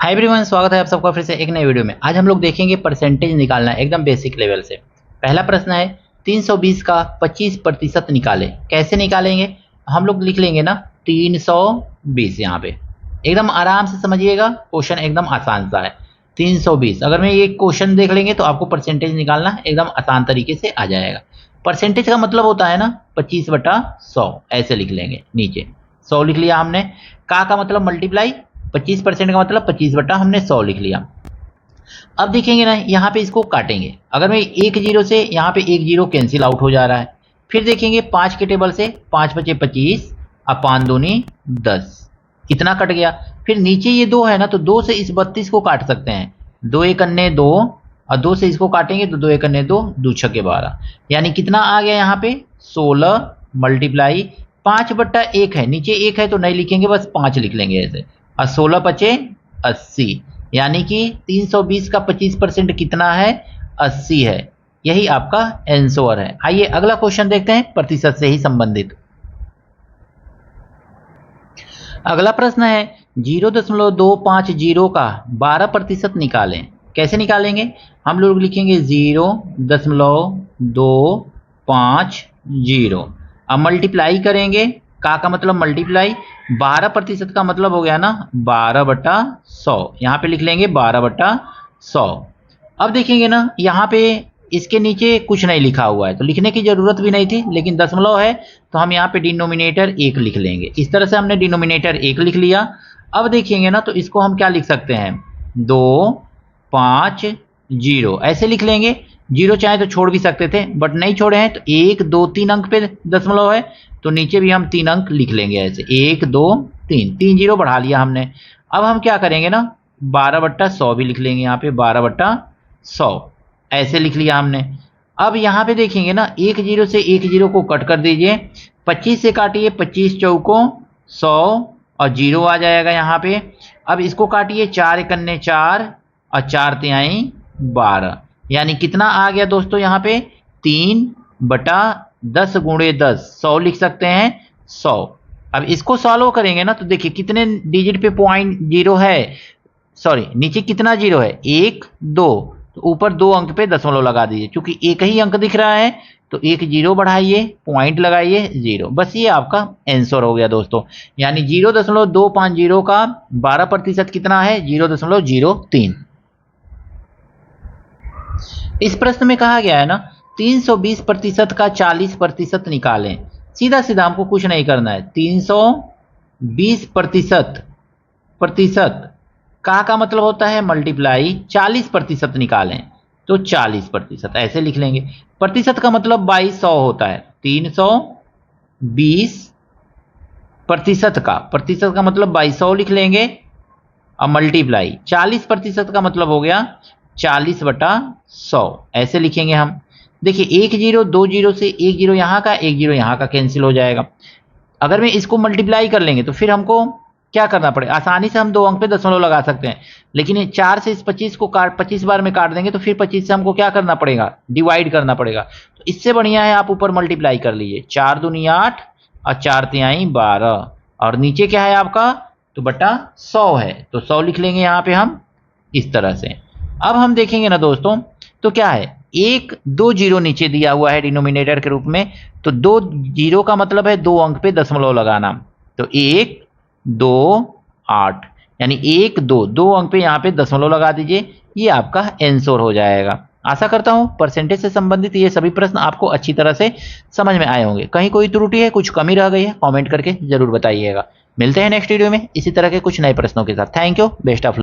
Hi everyone, स्वागत है आप सबका फिर से एक नए वीडियो में। आज हम लोग देखेंगे परसेंटेज निकालना एकदम बेसिक लेवल से। पहला प्रश्न है 320 का 25% निकालें। कैसे निकालेंगे? हम लोग लिख लेंगे ना 320। यहाँ पे एकदम आराम से समझिएगा, क्वेश्चन एकदम आसान सा है। 320 अगर मैं ये क्वेश्चन देख लेंगे तो आपको परसेंटेज निकालना एकदम आसान तरीके से आ जाएगा। परसेंटेज का मतलब होता है ना 25/100, ऐसे लिख लेंगे। नीचे 100 लिख लिया हमने। का मतलब मल्टीप्लाई, 25% का मतलब 25/100 लिख लिया। अब देखेंगे ना यहाँ पे इसको काटेंगे। अगर मैं एक जीरो से यहाँ पे एक जीरो कैंसिल आउट हो जा रहा है। फिर देखेंगे 5 के टेबल से 5 बचे 25 और 5 दूनी 10, इतना कट गया। फिर नीचे ये 2 है ना, तो 2 से इस 32 को काट सकते हैं। 2 एक अन्य 2 और 2 से इसको काटेंगे तो 2 एक अन्य 2, 2 छक्के 12, यानी कितना आ गया यहाँ पे 16 मल्टीप्लाई 5/1 है। नीचे 1 है तो नहीं लिखेंगे, बस 5 लिख लेंगे ऐसे। और 16 बचे 80, यानी कि 320 का 25% कितना है? 80 है। यही आपका आंसर है। आइए अगला क्वेश्चन देखते हैं प्रतिशत से ही संबंधित। अगला प्रश्न है 0.250 का 12% निकालें। कैसे निकालेंगे? हम लोग लिखेंगे 0.250। अब मल्टीप्लाई करेंगे। का मतलब मल्टीप्लाई, 12% का मतलब हो गया ना 12/100। यहाँ पे लिख लेंगे 12/100। अब देखेंगे ना यहाँ पे इसके नीचे कुछ नहीं लिखा हुआ है तो लिखने की जरूरत भी नहीं थी, लेकिन दशमलव है तो हम यहाँ पे डिनोमिनेटर 1 लिख लेंगे। इस तरह से हमने डिनोमिनेटर 1 लिख लिया। अब देखेंगे ना तो इसको हम क्या लिख सकते हैं 250 ऐसे लिख लेंगे। जीरो चाहे तो छोड़ भी सकते थे बट नहीं छोड़े हैं, तो 1 2 3 अंक पे दशमलव है तो नीचे भी हम 3 अंक लिख लेंगे ऐसे 1 2 3, 3 जीरो बढ़ा लिया हमने। अब हम क्या करेंगे ना 12/100 भी लिख लेंगे। यहाँ पे 12/100 ऐसे लिख लिया हमने। अब यहाँ पे देखेंगे ना एक जीरो से एक जीरो को कट कर दीजिए। 25 से काटिए, 25 चौकों 100 और जीरो आ जाएगा यहाँ पे। अब इसको काटिए, 4 एकन्ने 4 और 4 तिहाई 12, यानी कितना आ गया दोस्तों यहाँ पे 3/10 गुणे 10, 100 लिख सकते हैं 100। अब इसको सॉल्व करेंगे ना तो देखिए कितने डिजिट पे पॉइंट जीरो है, सॉरी नीचे कितना जीरो है 1 2, तो ऊपर 2 अंक पे दशमलव लगा दीजिए। क्योंकि एक ही अंक दिख रहा है तो एक जीरो बढ़ाइए, पॉइंट लगाइए 0, बस ये आपका आंसर हो गया दोस्तों। यानी 0.250 का 12% कितना है 0.03। इस प्रश्न में कहा गया है ना 320% का 40% निकालें। सीधा सीधा हमको कुछ नहीं करना है। 320% का मतलब होता है मल्टीप्लाई 40% निकालें तो 40% ऐसे लिख लेंगे। प्रतिशत का मतलब 2200 होता है। 320% का मतलब 2200 लिख लेंगे और मल्टीप्लाई 40% का मतलब हो गया 40/100 ऐसे लिखेंगे हम। देखिए एक जीरो दो जीरो से एक जीरो यहाँ का एक जीरो यहाँ का कैंसिल हो जाएगा। अगर मैं इसको मल्टीप्लाई कर लेंगे तो फिर हमको क्या करना पड़ेगा, आसानी से हम 2 अंक पे दशमलव लगा सकते हैं, लेकिन 4 से इस 25 को 25 बार में काट देंगे तो फिर 25 से हमको क्या करना पड़ेगा, डिवाइड करना पड़ेगा। तो इससे बढ़िया है आप ऊपर मल्टीप्लाई कर लीजिए, 4 दूनी 8 और 4 तिहाई 12 और नीचे क्या है आपका तो बटा 100 है तो 100 लिख लेंगे यहाँ पे हम इस तरह से। अब हम देखेंगे ना दोस्तों तो क्या है 1 2 जीरो नीचे दिया हुआ है डिनोमिनेटर के रूप में, तो 2 जीरो का मतलब है 2 अंक पे दशमलव लगाना। तो 1 2 8, यानी 1 2 2 अंक पे यहाँ पे दशमलव लगा दीजिए, ये आपका आंसर हो जाएगा। आशा करता हूँ परसेंटेज से संबंधित ये सभी प्रश्न आपको अच्छी तरह से समझ में आए होंगे। कहीं कोई त्रुटि है, कुछ कमी रह गई है, कमेंट करके जरूर बताइएगा। मिलते हैं नेक्स्ट वीडियो में इसी तरह के कुछ नए प्रश्नों के साथ। Thank you, best of luck.